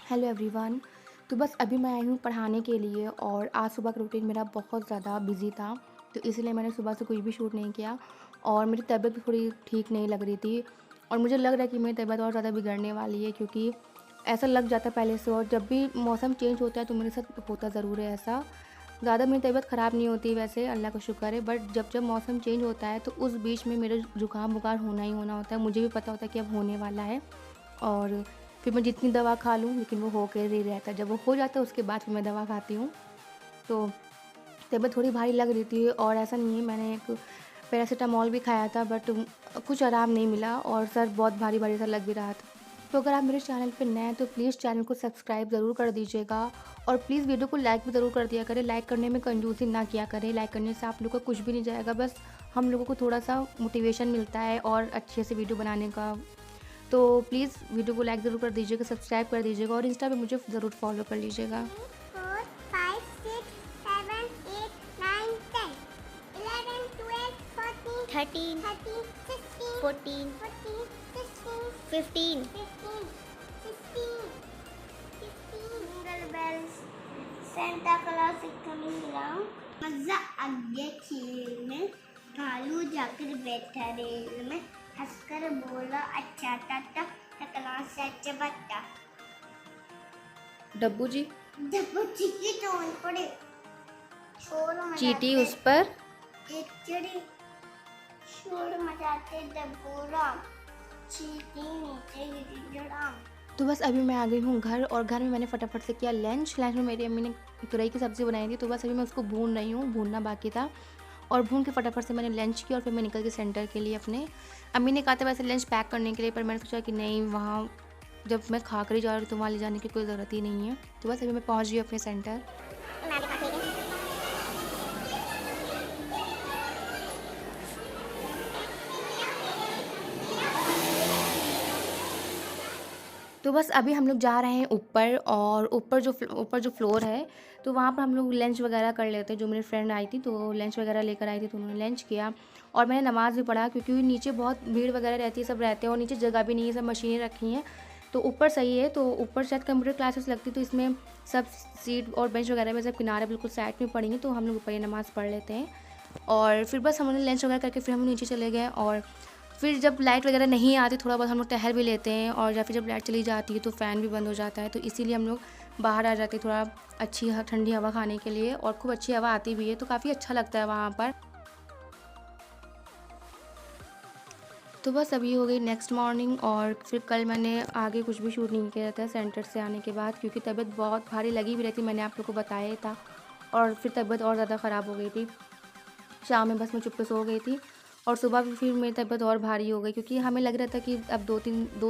Hello everyone. तो बस अभी मैं आई हूँ पढ़ाने के लिए और आज सुबह का रूटीन मेरा बहुत ज़्यादा बिजी था। तो इसलिए मैंने सुबह से कुछ भी शूट नहीं किया और मेरी तबीयत भी थोड़ी ठीक नहीं लग रही थी और मुझे लग रहा है कि मेरी तबीयत और ज़्यादा बिगड़ने वाली है, क्योंकि ऐसा लग जाता है पहले से। और जब भी मौसम चेंज होता है तो मेरे साथ होता ज़रूर है ऐसा। ज़्यादा मेरी तबीयत ख़राब नहीं होती वैसे, अल्लाह का शुक्र है, बट जब जब मौसम चेंज होता है तो उस बीच में मेरा जुकाम बुखार होना ही होना होता है। मुझे भी पता होता है कि अब होने वाला है और फिर मैं जितनी दवा खा लूँ लेकिन वो होकर ही रहता है। जब वो हो जाता है उसके बाद फिर मैं दवा खाती हूँ। तो तबीयत थोड़ी भारी लग रही थी और ऐसा नहीं है, मैंने एक पैरासिटामॉल भी खाया था बट कुछ आराम नहीं मिला और सर बहुत भारी-भारी सा लग भी रहा था। तो अगर आप मेरे चैनल पे नए हैं तो प्लीज़ चैनल को सब्सक्राइब ज़रूर कर दीजिएगा और प्लीज़ वीडियो को लाइक भी ज़रूर कर दिया करें। लाइक करने में कंजूसी ना किया करें, लाइक करने से आप लोग का कुछ भी नहीं जाएगा, बस हम लोगों को थोड़ा-सा मोटिवेशन मिलता है और अच्छे से वीडियो बनाने का। तो प्लीज़ वीडियो को लाइक ज़रूर कर दीजिएगा, सब्सक्राइब कर दीजिएगा और इंस्टा पे मुझे ज़रूर फॉलो कर लीजिएगा। 4, 5, 6, 7, 8, 9, 10, 11, 12, 14, 13, 16, 14, 16, 15, 16, Jingle bells, Santa Claus is coming around. मजा आ गया खेल में, भालू जाकर बैठा रेल में, हंसकर बोला अच्छा टाटा, टकला से अच्छा बट्टा। डब्बू जी, जब वो चिट्ठी टोन पड़े शोर चींटी मचाते उस पर। एक चिड़ी, शोर मचाते डबोरा, चींटी नीचे गिरी जड़ा। तो बस अभी मैं आ गई हूँ घर और घर में मैंने फटाफट से किया लंच। लंच में मेरी अम्मी ने तुरई की सब्ज़ी बनाई थी, तो बस अभी मैं उसको भून रही हूँ, भूनना बाकी था। और भून के फटाफट से मैंने लंच किया और फिर मैं निकल गई सेंटर के लिए अपने। अम्मी ने कहा था वैसे लंच पैक करने के लिए, पर मैंने सोचा कि नहीं, वहाँ जब मैं खा कर ही जा रही हूँ तो वहाँ ले जाने की कोई ज़रूरत ही नहीं है। तो बस अभी मैं पहुँच गई अपने सेंटर। तो बस अभी हम लोग जा रहे हैं ऊपर और ऊपर जो फ्लोर है तो वहाँ पर हम लोग लंच वगैरह कर लेते हैं। जो मेरी फ्रेंड आई थी तो लंच वगैरह लेकर आई थी तो उन्होंने लंच किया और मैंने नमाज़ भी पढ़ा, क्योंकि नीचे बहुत भीड़ वगैरह रहती है, सब रहते हैं और नीचे जगह भी नहीं है, सब मशीनें रखी हैं। तो ऊपर सही है, तो ऊपर शायद कंप्यूटर क्लासेस लगती, तो इसमें सब सीट और बेंच वगैरह में सब किनारे बिल्कुल साइड में पड़ी हैं, तो हम लोग ऊपर ही नमाज़ पढ़ लेते हैं। और फिर बस हमने लंच वगैरह करके फिर हम नीचे चले गए और फिर जब लाइट वगैरह नहीं आती थोड़ा बहुत हम लोग टहल भी लेते हैं और या फिर जब लाइट चली जाती है तो फ़ैन भी बंद हो जाता है, तो इसीलिए हम लोग बाहर आ जाते हैं थोड़ा अच्छी ठंडी हवा खाने के लिए। और खूब अच्छी हवा आती भी है तो काफ़ी अच्छा लगता है वहाँ पर। तो बस अभी हो गई नेक्स्ट मॉर्निंग और फिर कल मैंने आगे कुछ भी शूट नहीं किया था सेंटर से आने के बाद, क्योंकि तबीयत बहुत भारी लगी भी रहती, मैंने आप लोग को बताया ही था। और फिर तबीयत और ज़्यादा ख़राब हो गई थी। शाम में बस मैं चुप्पे सो गई थी और सुबह भी फिर मेरी तबीयत और भारी हो गई, क्योंकि हमें लग रहा था कि अब 2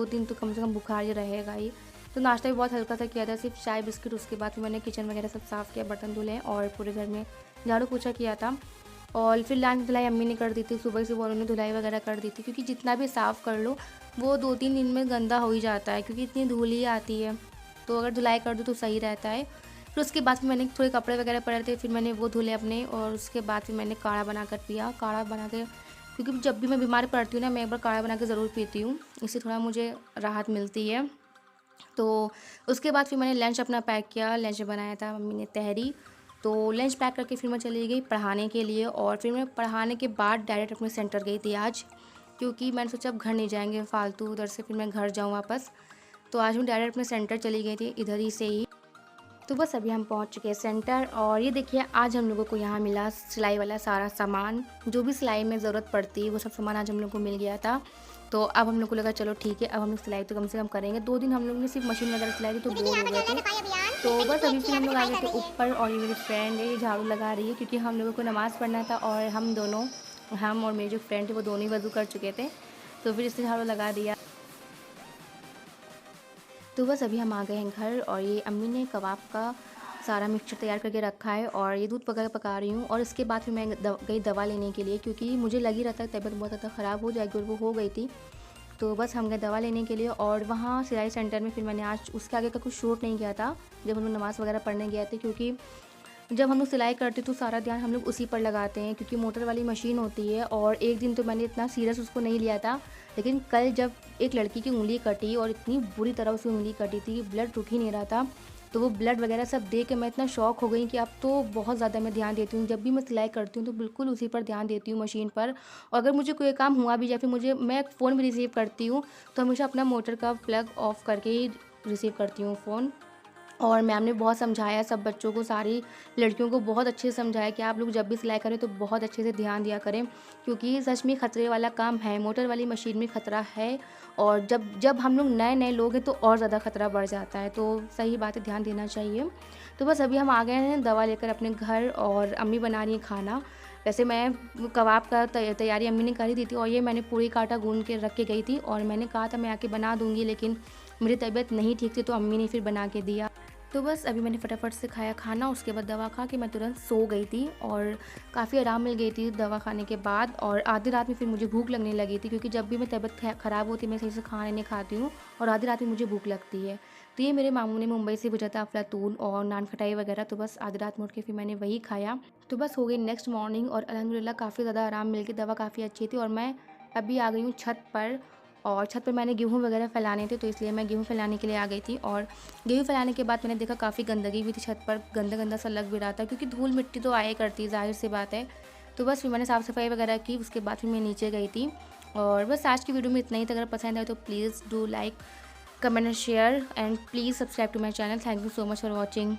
दिन तो कम से कम बुखार ही रहेगा ही। तो नाश्ता भी बहुत हल्का सा किया था, सिर्फ चाय बिस्किट। उसके बाद फिर मैंने किचन वगैरह सब साफ़ किया, बर्तन धुले और पूरे घर में झाड़ू पोछा किया था। और फिर लान धुलाई अम्मी ने कर दी थी, सुबह सुबह उन्होंने धुलाई वगैरह कर दी थी, क्योंकि जितना भी साफ़ कर लो वो 2-3 दिन में गंदा हो ही जाता है, क्योंकि इतनी धूल ही आती है। तो अगर धुलाई कर दो तो सही रहता है। फिर उसके बाद फिर मैंने थोड़े कपड़े वगैरह पड़े थे, फिर मैंने वो धुले अपने और उसके बाद फिर मैंने काढ़ा बनाकर पिया। काढ़ा बना के, क्योंकि जब भी मैं बीमार पड़ती हूँ ना, मैं एक बार काढ़ा बना के ज़रूर पीती हूँ, इससे थोड़ा मुझे राहत मिलती है। तो उसके बाद फिर मैंने लंच अपना पैक किया। लंच में बनाया था मम्मी ने तहरी। तो लंच पैक करके फिर मैं चली गई पढ़ाने के लिए और फिर मैं पढ़ाने के बाद डायरेक्ट अपने सेंटर गई थी आज, क्योंकि मैंने सोचा अब घर नहीं जाएंगे फालतू, उधर से फिर मैं घर जाऊँ वापस। तो आज मैं डायरेक्ट अपने सेंटर चली गई थी, इधर ही से ही। तो बस अभी हम पहुंच चुके हैं सेंटर और ये देखिए आज हम लोगों को यहाँ मिला सिलाई वाला सारा सामान, जो भी सिलाई में ज़रूरत पड़ती है वो सब सामान आज हम लोग को मिल गया था। तो अब हम लोग को लगा चलो ठीक है, अब हम लोग सिलाई तो कम से कम करेंगे। 2 दिन हम लोग ने सिर्फ मशीन वगैरह चलाई थी तो बोर हो गए थे। तो बस अभी फिर हम लोग आ गए थे ऊपर और ये मेरी फ्रेंड है, ये झाड़ू लगा रही है, क्योंकि हम लोगों को नमाज़ पढ़ना था और हम और मेरी जो फ्रेंड थे वो दोनों ही वज़ू कर चुके थे, तो फिर इससे झाड़ू लगा दिया। तो बस अभी हम आ गए हैं घर और ये अम्मी ने कबाब का सारा मिक्सचर तैयार करके रखा है और ये दूध पका रही हूँ। और इसके बाद फिर मैं गई दवा लेने के लिए, क्योंकि मुझे लग ही रहा था तबीयत बहुत ज़्यादा ख़राब हो जाएगी और वो हो गई थी। तो बस हम गए दवा लेने के लिए और वहाँ सिलाई सेंटर में फिर मैंने आज उसके आगे का कुछ शूट नहीं किया था जब हम लोग नमाज़ वगैरह पढ़ने गए थे, क्योंकि जब हम लोग सिलाई करते हैं तो सारा ध्यान हम लोग उसी पर लगाते हैं, क्योंकि मोटर वाली मशीन होती है। और एक दिन तो मैंने इतना सीरियस उसको नहीं लिया था, लेकिन कल जब एक लड़की की उंगली कटी और इतनी बुरी तरह उसकी उंगली कटी थी कि ब्लड रुक ही नहीं रहा था, तो वो ब्लड वगैरह सब देख के मैं इतना शॉक हो गई कि अब तो बहुत ज़्यादा मैं ध्यान देती हूँ। जब भी मैं सिलाई करती हूँ तो बिल्कुल उसी पर ध्यान देती हूँ, मशीन पर। और अगर मुझे कोई काम हुआ भी या फिर मैं फ़ोन भी रिसीव करती हूँ तो हमेशा अपना मोटर का प्लग ऑफ करके ही रिसीव करती हूँ फ़ोन। और मैम ने बहुत समझाया, सब बच्चों को, सारी लड़कियों को बहुत अच्छे से समझाया कि आप लोग जब भी सिलाई करें तो बहुत अच्छे से ध्यान दिया करें, क्योंकि सच में खतरे वाला काम है। मोटर वाली मशीन में ख़तरा है, और जब जब हम लोग नए नए लोग हैं तो और ज़्यादा ख़तरा बढ़ जाता है। तो सही बात है, ध्यान देना चाहिए। तो बस अभी हम आ गए हैं दवा लेकर अपने घर, और अम्मी बना रही हैं खाना। वैसे मैं कबाब का तैयारी अम्मी ने कर ही दी थी, और ये मैंने पूरी का आटा गूँध के रख के गई थी, और मैंने कहा था मैं आके बना दूँगी, लेकिन मेरी तबीयत नहीं ठीक थी तो अम्मी ने फिर बना के दिया। तो बस अभी मैंने फटाफट से खाया खाना, उसके बाद दवा खा के मैं तुरंत सो गई थी, और काफ़ी आराम मिल गई थी दवा खाने के बाद। और आधी रात में फिर मुझे भूख लगने लगी थी, क्योंकि जब भी मैं तबीयत ख़राब होती है मैं सही से खाना नहीं खाती हूँ, और आधी रात में मुझे भूख लगती है। तो ये मेरे मामू ने मुंबई से भेजा था अफलातून और नान खटाई वगैरह, तो बस आधी रात में उठ के फिर मैंने वही खाया। तो बस हो गई नेक्स्ट मॉर्निंग, और अल्हम्दुलिल्लाह काफ़ी ज़्यादा आराम मिल गई, दवा काफ़ी अच्छी थी। और मैं अभी आ गई हूँ छत पर, और छत पर मैंने गेहूँ वगैरह फैलाने थे, तो इसलिए मैं गेहूँ फैलाने के लिए आ गई थी। और गेहूँ फैलाने के बाद मैंने देखा काफ़ी गंदगी भी थी छत पर, गंदा गंदा सा लग भी रहा था, क्योंकि धूल मिट्टी तो आया करती है, ज़ाहिर सी बात है। तो बस फिर मैंने साफ़ सफाई वगैरह की, उसके बाद फिर मैं नीचे गई थी। और बस आज की वीडियो में इतना ही था। अगर पसंद आए तो please do like, comment and share, and please subscribe to my channel. Thank you so much for watching.